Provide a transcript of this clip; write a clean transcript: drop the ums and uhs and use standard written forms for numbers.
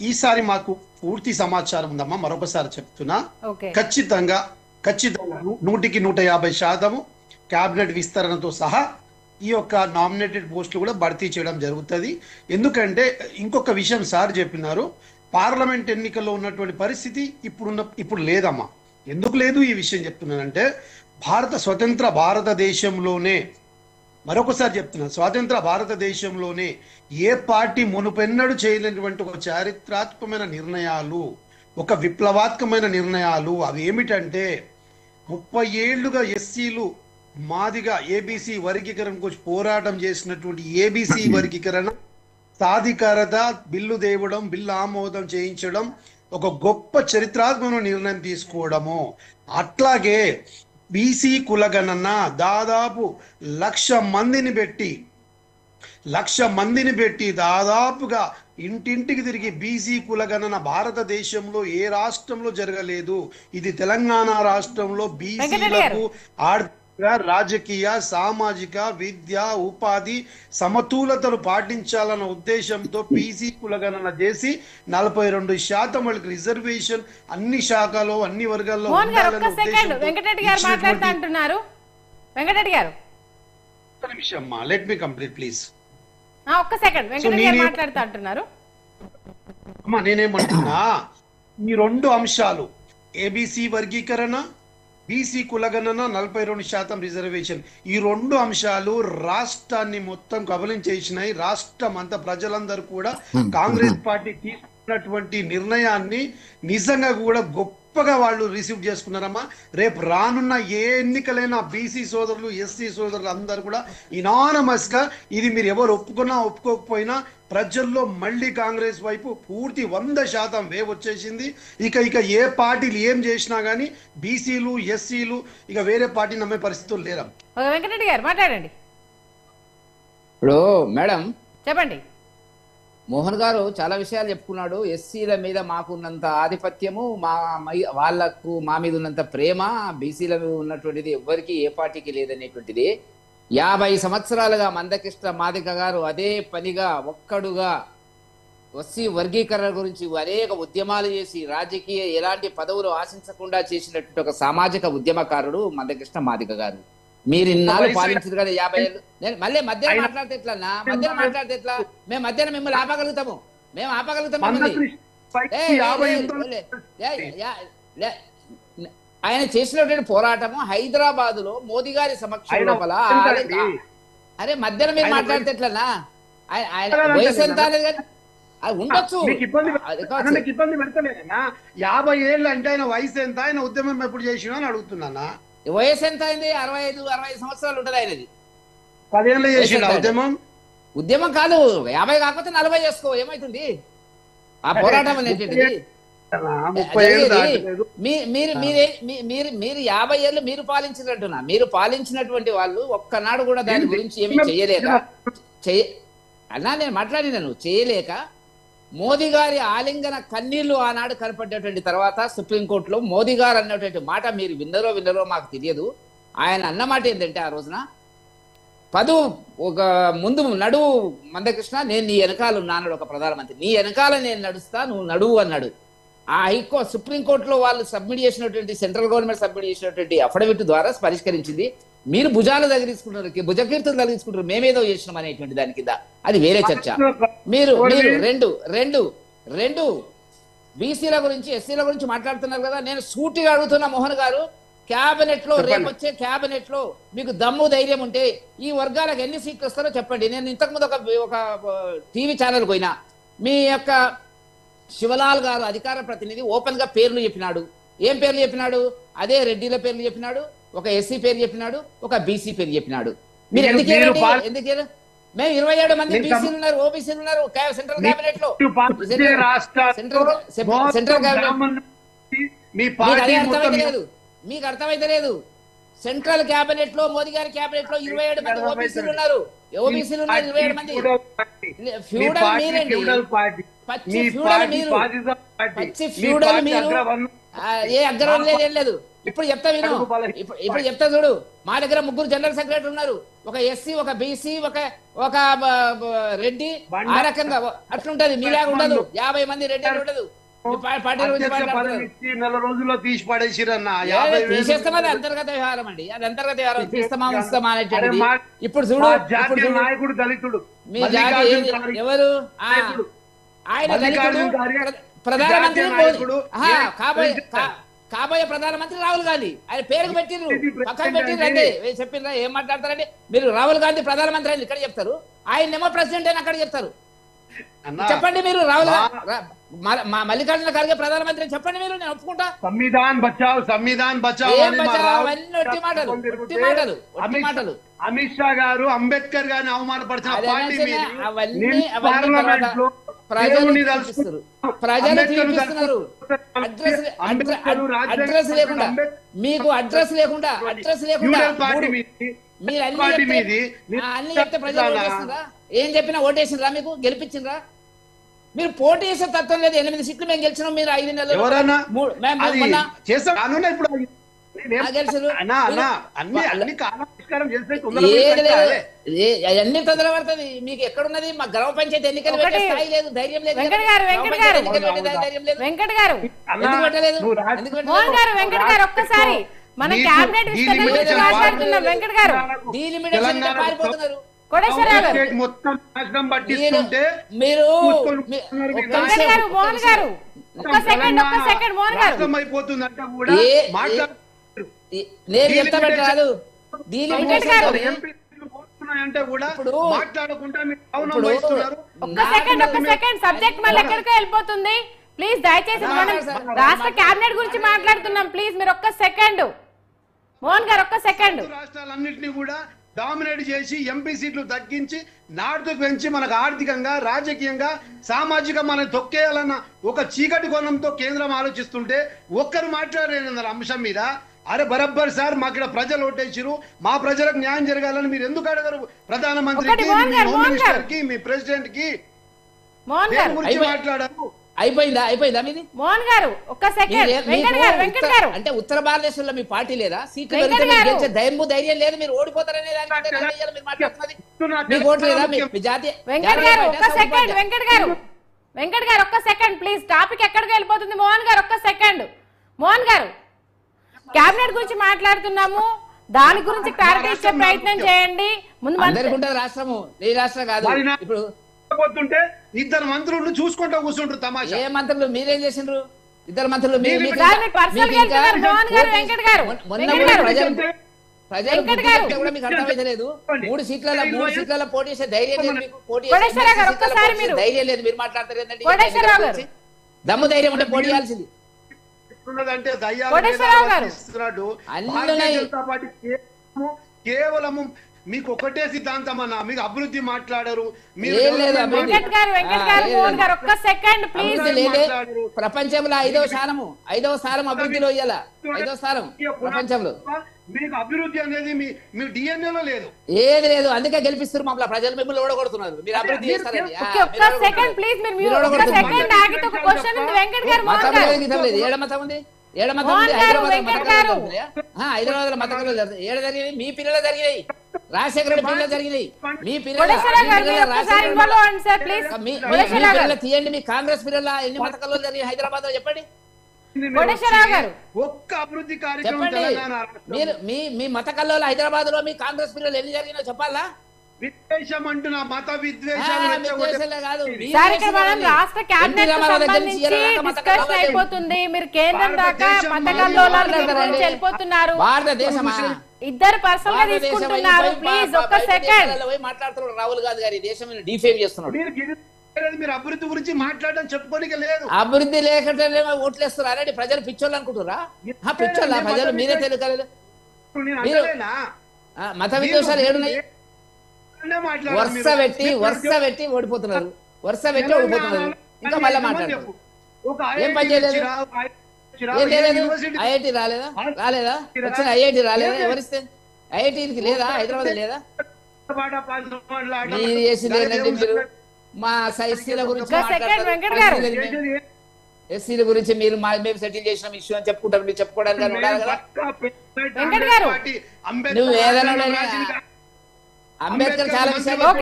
ఈసారి మాకు పూర్తి సమాచారం ఉందమ్మా, మరొకసారి చెప్తున్నా. ఖచ్చితంగా ఖచ్చితంగా 100% క్యాబినెట్ విస్తరణతో సహా ఈ యొక్క నామినేటెడ్ పోస్టులు కూడా భర్తీ చేయడం జరుగుతుంది. ఎందుకంటే ఇంకొక విషయం సార్ చెప్పినారు, పార్లమెంట్ ఎన్నికల్లో ఉన్నటువంటి పరిస్థితి ఇప్పుడు లేదమ్మా. ఎందుకు లేదు ఈ విషయం చెప్తున్నానంటే, స్వతంత్ర భారతదేశంలోనే, మరొకసారి చెప్తున్నా, స్వాతంత్ర భారతదేశంలోనే ఏ పార్టీ మునుపెన్నడు చేయలేనటువంటి ఒక చారిత్రాత్మకమైన నిర్ణయాలు, ఒక విప్లవాత్మకమైన నిర్ణయాలు. అవి ఏమిటంటే 30 ఏళ్లుగా ఎస్సీలు మాదిగా ఏబీసీ వర్గీకరణ గురించి పోరాటం చేసినటువంటి ఏబీసీ వర్గీకరణ సాధికారత బిల్లు తేవడం, బిల్లు ఆమోదం చేయించడం, ఒక గొప్ప చరిత్రాత్మక నిర్ణయం తీసుకోవడము. అట్లాగే బీసీ కులగణన దాదాపు 1,00,000 మందిని పెట్టి దాదాపుగా ఇంటింటికి తిరిగి బీసీ కులగణన భారతదేశంలో ఏ రాష్ట్రంలో జరగలేదు. ఇది తెలంగాణ రాష్ట్రంలో బీసీలకు ఆర్థిక, రాజకీయ, సామాజిక, విద్య, ఉపాధి సమతులతలు పాటించాలన్న ఉద్దేశంతో బీసీ కులగణన చేసి 42% వాళ్ళకి రిజర్వేషన్ అన్ని శాఖలో అన్ని వర్గాల్లో ఉండాలన్న ఉద్దేశంతో. Let me complete please. నేనేమంటున్నా, ఈ 2 అంశాలు, ఏబీసీ వర్గీకరణ, బీసీ కులగణన, 42% రిజర్వేషన్, ఈ 2 అంశాలు రాష్ట్రాన్ని మొత్తం కబలించేసినాయి. రాష్ట్రం అంతా ప్రజలందరూ కూడా కాంగ్రెస్ పార్టీ తీసుకున్నటువంటి నిర్ణయాన్ని నిజంగా కూడా గొప్పగా వాళ్ళు రిసీవ్ చేసుకున్నారమ్మా. రేపు రానున్న ఏ ఎన్నికలైనా బీసీ సోదరులు, ఎస్సీ సోదరులు అందరూ కూడా ఇనానమస్ గా, ఇది మీరు ఎవరు ఒప్పుకున్నా ఒప్పుకోకపోయినా ప్రజల్లో మళ్ళీ కాంగ్రెస్ వైపు పూర్తి 100% వేవ్ వచ్చేసింది. ఇక ఏ పార్టీలు ఏం చేసినా గానీ బీసీలు, ఎస్సీలు ఇక వేరే పార్టీ నమ్మే పరిస్థితులు లేరు. వెంకటరెడ్డి గారు మాట్లాడండి. ఇప్పుడు మేడం చెప్పండి. మోహన్ గారు చాలా విషయాలు చెప్పుకున్నాడు. ఎస్సీల మీద మాకున్నంత ఆధిపత్యము, వాళ్లకు మా మీద ఉన్నంత ప్రేమ బీసీల మీద ఉన్నటువంటిది ఎవ్వరికి ఏ పార్టీకి లేదనేటువంటిది. 50 సంవత్సరాలుగా మందకృష్ణ మాదిగ గారు అదే పనిగా ఒక్కడుగా ఎస్సీ వర్గీకరణ గురించి అనేక ఉద్యమాలు చేసి రాజకీయ ఎలాంటి పదవులు ఆశించకుండా చేసినటువంటి ఒక సామాజిక ఉద్యమకారుడు మందకృష్ణ మాదిగ గారు. మీరు ఇన్నాళ్ళు పాలించారు కదా 50 ఏళ్ళు. నేను మళ్ళీ మధ్యాహ్నం మాట్లాడితే ఎట్లా? మధ్యాహ్నం మాట్లాడితే ఎట్లా? మేము మధ్యాహ్నం మిమ్మల్ని ఆపగలుగుతాము, మేము ఆపగలుగుతాము. ఆయన చేసినటువంటి పోరాటము హైదరాబాద్ లో మోదీ గారి సమక్షం లోపల. అరే మధ్యాహ్నం మీరు మాట్లాడితే ఎట్లన్నా? ఆయన వయసు ఎంత అనేది కానీ అది ఉండొచ్చు. ఇబ్బంది పెడతలేదన్నా. 50 ఏళ్ళు అంటే ఆయన వయసు ఎంత, ఆయన ఉద్యమం ఎప్పుడు చేసినా అని అడుగుతున్నా. వయసు ఎంత అయింది? 65 సంవత్సరాలు ఉంటుంది ఆయనది. 10 ఏళ్ళు చేసిన ఉద్యమం కాదు, 50 కాకపోతే 40 చేసుకో, ఏమైతుంది? ఆ పోరాటం అనేటువంటిది మీరు 50 ఏళ్ళు మీరు పాలించినట్టున్నా. మీరు పాలించినటువంటి వాళ్ళు ఒక్కనాడు కూడా దాని గురించి ఏమి చేయలేక అన్నా నేను మాట్లాడినాను చేయలేక మోదీ గారి ఆలింగన కన్నీళ్లు ఆనాడు కనపడ్డటువంటి తర్వాత సుప్రీంకోర్టులో మోదీ గారు అన్నటువంటి మాట మీరు విన్నరో మాకు తెలియదు. ఆయన అన్నమాట ఏంటంటే ఆ రోజున ఒక ముందు నడువు మందకృష్ణ, నేను నీ వెనకాల ఉన్నాడు ఒక ప్రధానమంత్రి, నీ వెనకాల నేను నడుస్తా, నువ్వు నడువు అన్నాడు. ఆ సుప్రీంకోర్టులో వాళ్ళు సబ్మిట్ చేసినటువంటి సెంట్రల్ గవర్నమెంట్ సబ్మిట్ చేసినటువంటి అఫిడవిట్ ద్వారా పరిష్కరించింది. మీరు భుజాలు తగిలించుకుంటారు, భుజకీర్తులు తగిలించుకుంటారు, మేమేదో చేసినాం అనేటువంటి దాని కింద అది వేరే చర్చ. మీరు రెండు బీసీల గురించి ఎస్సీల గురించి మాట్లాడుతున్నారు కదా. నేను సూటిగా అడుగుతున్నా మోహన్ గారు, క్యాబినెట్ లో రేపు వచ్చే క్యాబినెట్ లో మీకు దమ్ము ధైర్యం ఉంటే ఈ వర్గాలకు ఎన్ని సీట్లు వస్తారో చెప్పండి. నేను ఇంతకుముందు ఒక టీవీ ఛానల్ పోయినా, మీ యొక్క శివలాల్ గారు అధికార ప్రతినిధి ఓపెన్ గా పేర్లు చెప్పినాడు. ఏం పేర్లు చెప్పినాడు? అదే రెడ్డిల పేర్లు చెప్పినాడు, ఒక ఎస్సీ పేరు చెప్పినాడు, ఒక బీసీ పేరు చెప్పినాడు. మీరు ఎందుకు మేము 27 మంది బీసీలు ఉన్నారు, ఓబీసీలు ఉన్నారు సెంట్రల్ క్యాబినెట్ లో. సెంట్రల్ క్యాబినెట్ మీకు అర్థమైతే లేదు. సెంట్రల్ క్యాబినెట్ లో మోదీ గారి క్యాబినెట్ లో 27 మంది ఓబీసీలు ఉన్నారు, 27 మంది. ఫ్యూడల్ మీరండి, పచ్చి ఫ్యూడల్ మీరు, ఏ అగ్రహం లేదు, ఏం లేదు. ఇప్పుడు చెప్తా విను. ఇప్పుడు చెప్తా చూడు. మా దగ్గర 3 జనరల్ సెక్రటరీ ఉన్నారు. ఒక ఎస్సీ, ఒక బీసీ, ఒక రెడ్డి. ఆ రకంగా అట్లుంటది. మీలాగా ఉండదు. 50 మంది రెడ్డి ఉండదు. నెల రోజుల్లో తీసి పడేసిరన్న తీసేస్తాం. అది అంతర్గత వ్యవహారం అండి. అది అంతర్గత వ్యవహారం. తీస్తామా ఉంచుతామా అనేటువంటిది. ఇప్పుడు చూడు, నాయకుడు దళితుడు. మీ జాతి ఎవరు? ఆయన దళితుడు. ప్రధానమంత్రి కాబోయే ప్రధానమంత్రి రాహుల్ గాంధీ. ఆయన పేరుకు పెట్టిర్రు, పక్కన పెట్టిర్రు. అండి చెప్పిండ్రా? ఏం మాట్లాడతారండి మీరు? రాహుల్ గాంధీ ప్రధానమంత్రి అని ఇక్కడ చెప్తారు, ఆయనేమో ప్రెసిడెంట్ అని అక్కడ చెప్తారు. చెప్పండి మీరు. రాహుల్ మల్లికార్జున ఖర్గే ప్రధానమంత్రి చెప్పండి మీరు. నేను ఒప్పుకుంటా. సంవిధాన్ బచావ్, సంవిధాన్ బచావ్. ఒట్టి మాటలు, ఒట్టి మాటలు, ఒట్టి మాటలు. అమిత్ షా గారు అంబేద్కర్ గారిని అవమానపరిచిన ప్రజలు తీర్పిస్తున్నారు. అడ్రస్ లేకుండా, మీకు అడ్రస్ లేకుండా, మీరు అన్ని చెప్తే ప్రజలు ఓటేస్తుందా? ఏం చెప్పినా ఓటేసిండ్రా? మీకు గెలిపించిండ్రా? మీరు పోటీ చేసే తత్వం లేదు. 8 సీట్లు మేము గెలిచినాం. మీరు 5 నెలలు అన్ని తొందర పడుతుంది. మీకు ఎక్కడున్నది? మా గ్రామ పంచాయతీ ఎన్నికలు పెట్టే స్థాయి లేదు, ధైర్యం లేదు. వెంకట్ గారు ఒక్కసారి మన క్యాబినెట్ మాట్లాడుతున్నాం. వెంకట్ గారు పారిపోతున్నారు. మొత్తం నాశనం పట్టిస్తుంటే మీరు మోహన్ గారు ఒక్క సెకండ్ మోహన్ గారు అయిపోతుందంటే కూడా నేను చెప్తా పెట్టరాదు. అంటే కూడా మాట్లాడకుండా ఒక్క సెకండ్ సబ్జెక్ట్ మళ్ళీ ఎక్కడికో వెళ్ళిపోతుంది. ప్లీజ్ దయచేసి మనం రాష్ట్ర క్యాబినెట్ గురించి మాట్లాడుతున్నాం. ప్లీజ్ మీరు ఒక్క సెకండ్ మోహన్ గారు, ఒక్క సెకండ్. రాష్ట్రాలన్నింటినీ కూడా డామినేట్ చేసి ఎంపీ సీట్లు తగ్గించి నార్త్ పెంచి మనకు ఆర్థికంగా, రాజకీయంగా, సామాజిక మనం తొక్కేయాలన్న ఒక చీకటి కోణంతో కేంద్రం ఆలోచిస్తుంటే ఒక్కరు మాట్లాడలేదన్నారు అంశం మీద. అరే బరబ్బర్ సార్, మాకు ఇక్కడ ప్రజలు ఓటేసిరు, మా ప్రజలకు న్యాయం జరగాలని మీరు ఎందుకు అడగరు? ప్రధానమంత్రికి, హోమ్ మినిస్టర్ కి, మీ ప్రెసిడెంట్ కి గురించి మాట్లాడారు. అయిపోయిందా మీది? మోహన్ గారు ఒక్క సెకండ్. వెంకట్ గారు అంటే ఉత్తర భారతదేశంలో మీ పార్టీ లేదా? సీట్లు గెలిచే ధైర్యం లేదు. మీరు ఓడిపోతారనే మీకు ఓటు లేదా? మీ జాతీయ వెంకట్ గారు ఒక్క సెకండ్ ప్లీజ్. టాపిక్ ఎక్కడికి వెళ్ళిపోతుంది? మోహన్ గారు ఒక్క సెకండ్. మోహన్ గారు క్యాబినెట్ గురించి మాట్లాడుతున్నాము, దాని గురించి క్లారిటీ ఇచ్చే ప్రయత్నం చేయండి. ముందు రాష్ట్రము ఏ రాష్ట్రం కాదు. ఇప్పుడు పోతుంటే 2 మంత్రులు చూసుకుంటూ కూర్చుంటారు. తమాషా. ఏ మంత్రులు? మీరేం చేసిండ్రు? 2 మంత్రులు ప్రజలు 3 సీట్ల పోటీ చేసే ధైర్యం లేదు మీకు. ధైర్యం లేదు. మీరు మాట్లాడతారు దమ్ము ధైర్యం ఉంటే పోటీ చేయాల్సింది. కేవలము మీకు ఒకటే సిద్ధాంతం అన్న, మీకు అభివృద్ధి మాట్లాడరు. ప్రపంచంలో 5వ స్థానం అభివృద్ధిలో ఇయ్యాల. 5వ స్థానం ప్రపంచంలో. మీకు అభివృద్ధి అనేది మీ డిఎన్ఏలో లేదు. ఏది లేదు. అందుకే గెలిపిస్తారు మమ్మల్ని ప్రజలు. మిమ్మల్ని ఓడగొడుతున్నారు. మీరు అభివృద్ధి చేస్తారని. ఏడమతం ఉంది. హైదరాబాద్ లో మతం ఏడ జరిగినాయి? మీ పిల్లలు జరిగినాయి. రాజశేఖర రెడ్డి పిల్లలు జరిగినాయి. మీ పిల్లలు తీయండి. మీ కాంగ్రెస్ పిల్లల ఎన్ని మతకాలు జరిగినాయి హైదరాబాద్ లో చెప్పండి. ఒక్క అభివృద్ధి కార్యక్రమం మీరు మీ మత కల్లోలు హైదరాబాద్ లో మీ కాంగ్రెస్ పిల్లలు ఎన్ని జరిగినా చెప్పాలా? విద్వేషం అంటున్నా, మత విద్వేషాలు రాష్ట్ర క్యాబినెట్ అయిపోతుంది. మీరు కేంద్రం దాకా మతకల్లోలాలు వెళ్ళిపోతున్నారు. భారతదేశం ఇద్దరు పర్సనల్ గా తీసుకుంటున్నారు. ప్లీజ్ ఒక్క సెకండ్. మాట్లాడుతున్నారు. రాహుల్ గాంధీ గారి దేశం డిఫేమ్ చేస్తున్నాడు. మీరు అభివృద్ధి గురించి మాట్లాడడం చెప్పుకోనిక లేదు. అభివృద్ధి లేకుంటే ఓట్లేస్తారు. అలాంటి ప్రజలు పిచ్చోళ్ళు అనుకుంటురా? పిచ్చోళ్ళ ప్రజలు? మీరే తెలుగు. మత విద్వేషాలు ఏడున్నాయి? వరుస పెట్టి ఓడిపోతున్నారు. ఇంకా మళ్ళీ మాట్లాడతారు. ఏం పని చేయలేదు? ఏం లేదు. ఐఐటి రాలేదా? వచ్చిన ఐఐటి రాలేదా? ఎవరిస్తే? ఐఐటికి లేదా? హైదరాబాద్ లేదా? మీరు చేసింది ఏంటంటే మీరు మా సైస్ల గురించి ఎస్సీల గురించి మీరు మేము సెటిల్ చేసిన ఇష్యూ అని చెప్పుకుంటారు, మీరు చెప్పుకోవడానికి ఉండాలి కదా. వెంకట్ గారు నువ్వు ఏదైనా అంబేద్కర్ చాలా విషయాలు